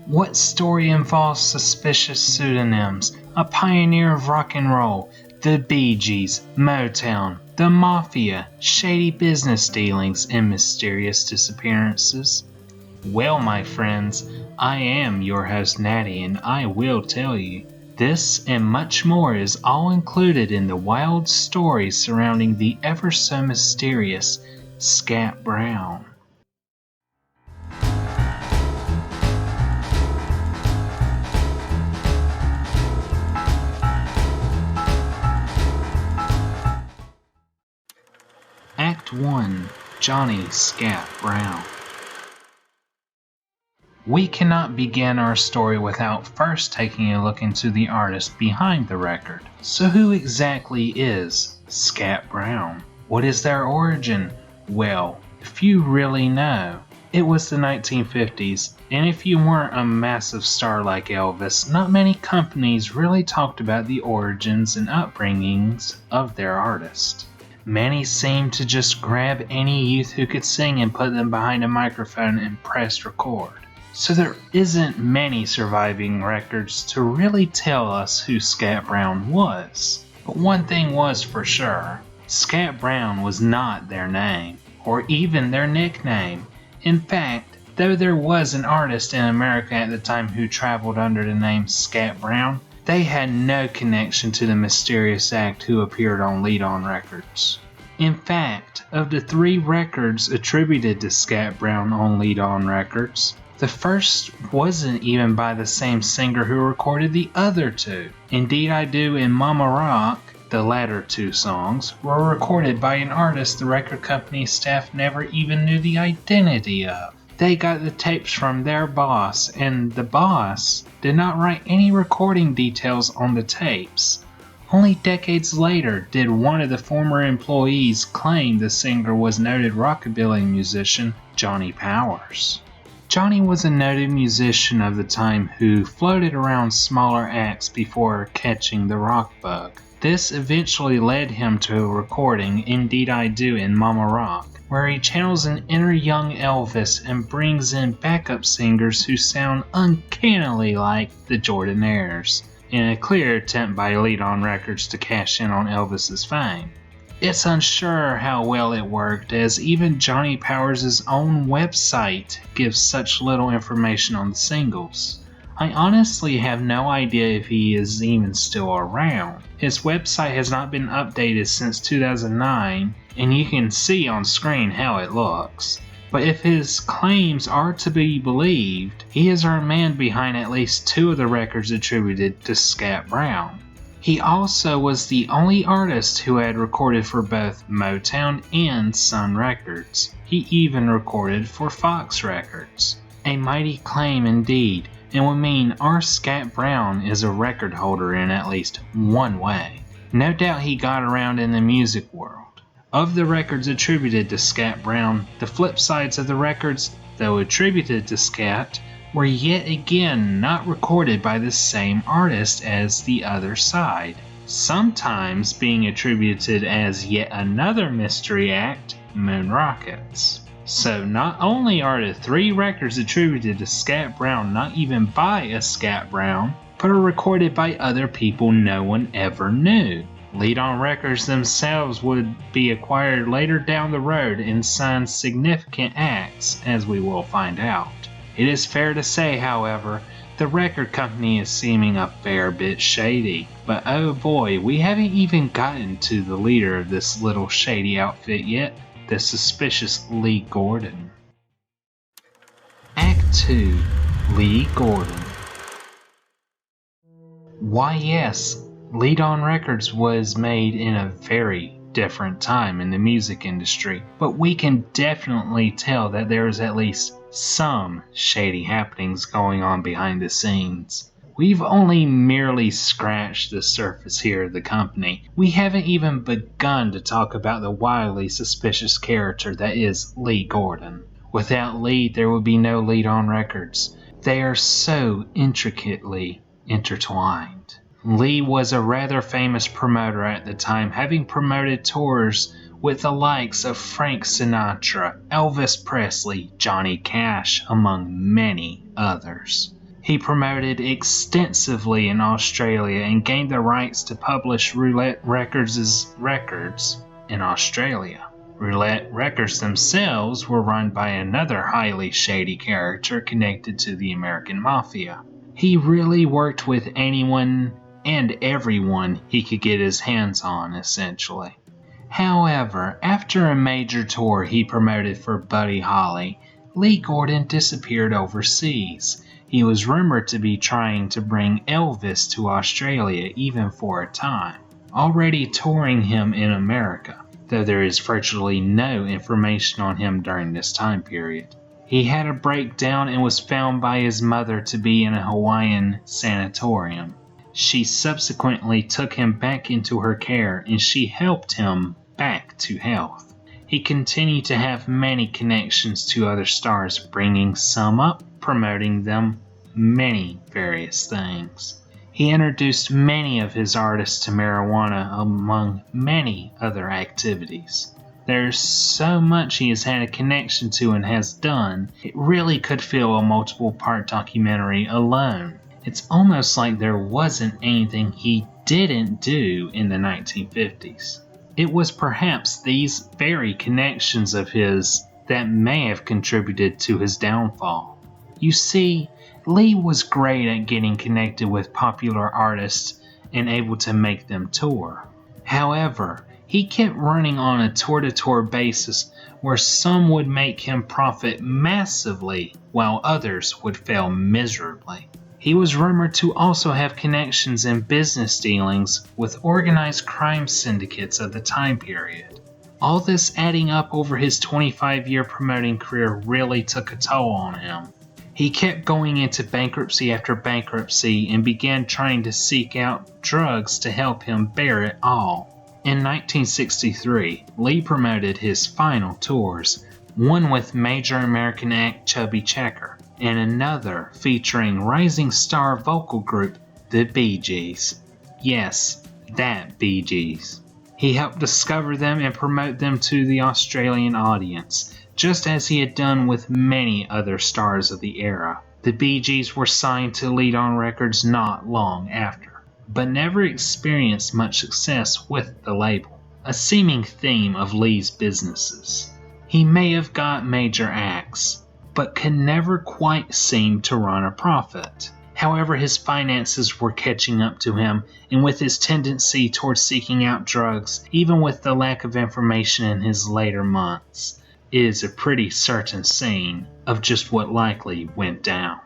What story involves suspicious pseudonyms, a pioneer of rock and roll, the Bee Gees, Motown, the Mafia, shady business dealings, and mysterious disappearances? Well, my friends, I am your host Natty, and I will tell you. This and much more is all included in the wild story surrounding the ever so mysterious Scat Brown. Act 1. Johnny Scat Brown. We cannot begin our story without first taking a look into the artist behind the record. So who exactly is Scat Brown? What is their origin? Well, if you really know, it was the 1950s, and if you weren't a massive star like Elvis, not many companies really talked about the origins and upbringings of their artist. Many seemed to just grab any youth who could sing and put them behind a microphone and press record. So there isn't many surviving records to really tell us who Scat Brown was. But one thing was for sure, Scat Brown was not their name, or even their nickname. In fact, though there was an artist in America at the time who traveled under the name Scat Brown, they had no connection to the mysterious act who appeared on Leedon Records. In fact, of the 3 records attributed to Scat Brown on Leedon Records, the first wasn't even by the same singer who recorded the other 2. Indeed I Do and Mama Rock, the latter 2 songs, were recorded by an artist the record company staff never even knew the identity of. They got the tapes from their boss, and the boss did not write any recording details on the tapes. Only decades later did one of the former employees claim the singer was noted rockabilly musician Johnny Powers. Johnny was a noted musician of the time who floated around smaller acts before catching the rock bug. This eventually led him to a recording, Indeed I Do and Mama Rock, where he channels an inner young Elvis and brings in backup singers who sound uncannily like the Jordanaires, in a clear attempt by Leedon Records to cash in on Elvis's fame. It's unsure how well it worked, as even Johnny Powers' own website gives such little information on the singles. I honestly have no idea if he is even still around. His website has not been updated since 2009, and you can see on screen how it looks. But if his claims are to be believed, he is our man behind at least 2 of the records attributed to Scat Brown. He also was the only artist who had recorded for both Motown and Sun Records. He even recorded for Fox Records. A mighty claim indeed, and would mean our Scat Brown is a record holder in at least one way. No doubt he got around in the music world. Of the records attributed to Scat Brown, the flip sides of the records, though attributed to Scat, were yet again not recorded by the same artist as the other side, sometimes being attributed as yet another mystery act, Moon Rockets. So not only are the 3 records attributed to Scat Brown not even by a Scat Brown, but are recorded by other people no one ever knew. Leedon Records themselves would be acquired later down the road and sign significant acts, as we will find out. It is fair to say, however, the record company is seeming a fair bit shady. But oh boy, we haven't even gotten to the leader of this little shady outfit yet, the suspicious Lee Gordon. Act 2. Lee Gordon. Why yes, Leedon Records was made in a very different time in the music industry, but we can definitely tell that there is at least some shady happenings going on behind the scenes. We've only merely scratched the surface here of the company. We haven't even begun to talk about the wildly suspicious character that is Lee Gordon. Without Lee, there would be no Leedon Records. They are so intricately intertwined. Lee was a rather famous promoter at the time, having promoted tours with the likes of Frank Sinatra, Elvis Presley, Johnny Cash, among many others. He promoted extensively in Australia and gained the rights to publish Roulette Records' records in Australia. Roulette Records themselves were run by another highly shady character connected to the American Mafia. He really worked with anyone and everyone he could get his hands on, essentially. However, after a major tour he promoted for Buddy Holly, Lee Gordon disappeared overseas. He was rumored to be trying to bring Elvis to Australia even for a time, already touring him in America, though there is virtually no information on him during this time period. He had a breakdown and was found by his mother to be in a Hawaiian sanatorium. She subsequently took him back into her care and she helped him back to health. He continued to have many connections to other stars, bringing some up, promoting them, many various things. He introduced many of his artists to marijuana among many other activities. There's so much he has had a connection to and has done, it really could fill a multiple-part documentary alone. It's almost like there wasn't anything he didn't do in the 1950s. It was perhaps these very connections of his that may have contributed to his downfall. You see, Lee was great at getting connected with popular artists and able to make them tour. However, he kept running on a tour-to-tour basis where some would make him profit massively while others would fail miserably. He was rumored to also have connections and business dealings with organized crime syndicates of the time period. All this adding up over his 25-year promoting career really took a toll on him. He kept going into bankruptcy after bankruptcy and began trying to seek out drugs to help him bear it all. In 1963, Lee promoted his final tours, one with major American act Chubby Checker, and another featuring rising star vocal group the Bee Gees. Yes, that Bee Gees. He helped discover them and promote them to the Australian audience, just as he had done with many other stars of the era. The Bee Gees were signed to Leedon Records not long after, but never experienced much success with the label, a seeming theme of Lee's businesses. He may have got major acts, but could never quite seem to run a profit. However, his finances were catching up to him, and with his tendency towards seeking out drugs, even with the lack of information in his later months, it is a pretty certain scene of just what likely went down.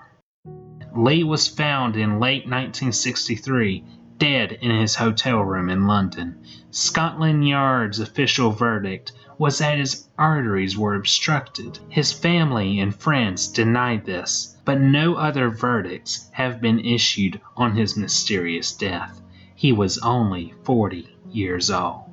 Lee was found in late 1963, dead in his hotel room in London. Scotland Yard's official verdict was that his arteries were obstructed. His family and friends denied this, but no other verdicts have been issued on his mysterious death. He was only 40 years old.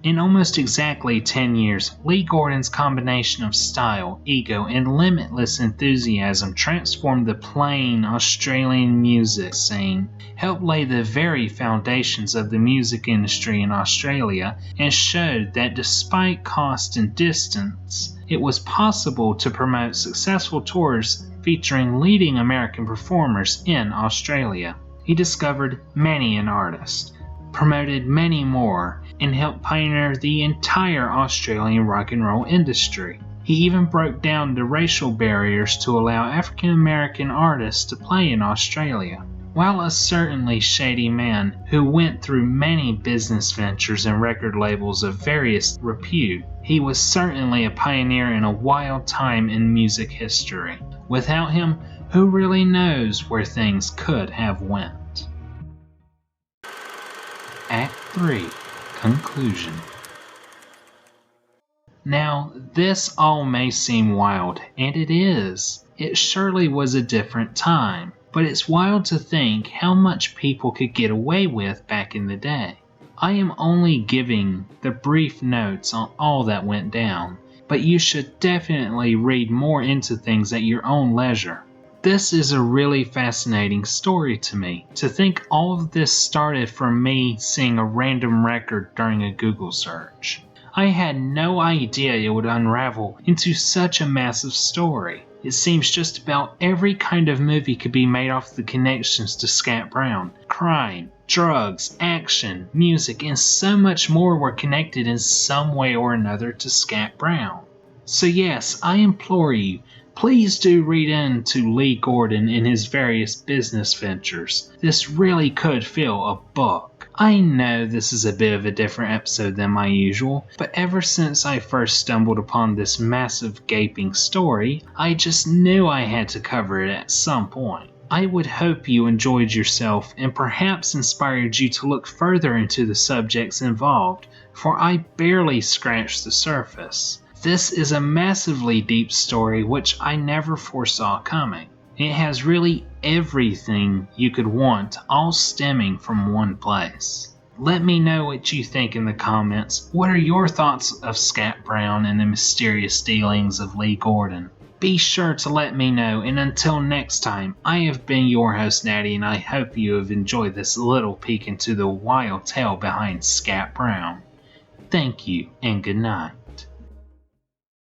In almost exactly 10 years, Lee Gordon's combination of style, ego, and limitless enthusiasm transformed the plain Australian music scene, helped lay the very foundations of the music industry in Australia, and showed that despite cost and distance, it was possible to promote successful tours featuring leading American performers in Australia. He discovered many an artist, promoted many more, and helped pioneer the entire Australian rock and roll industry. He even broke down the racial barriers to allow African American artists to play in Australia. While a certainly shady man who went through many business ventures and record labels of various repute, he was certainly a pioneer in a wild time in music history. Without him, who really knows where things could have went? Act 3. Conclusion. Now, this all may seem wild, and it is. It surely was a different time, but it's wild to think how much people could get away with back in the day. I am only giving the brief notes on all that went down, but you should definitely read more into things at your own leisure. This is a really fascinating story to me. To think all of this started from me seeing a random record during a Google search. I had no idea it would unravel into such a massive story. It seems just about every kind of movie could be made off the connections to Scat Brown. Crime, drugs, action, music, and so much more were connected in some way or another to Scat Brown. So yes, I implore you, please do read into Lee Gordon and his various business ventures. This really could fill a book. I know this is a bit of a different episode than my usual, but ever since I first stumbled upon this massive gaping story, I just knew I had to cover it at some point. I would hope you enjoyed yourself and perhaps inspired you to look further into the subjects involved, for I barely scratched the surface. This is a massively deep story which I never foresaw coming. It has really everything you could want, all stemming from one place. Let me know what you think in the comments. What are your thoughts of Scat Brown and the mysterious dealings of Lee Gordon? Be sure to let me know, and until next time, I have been your host Natty, and I hope you have enjoyed this little peek into the wild tale behind Scat Brown. Thank you, and good night.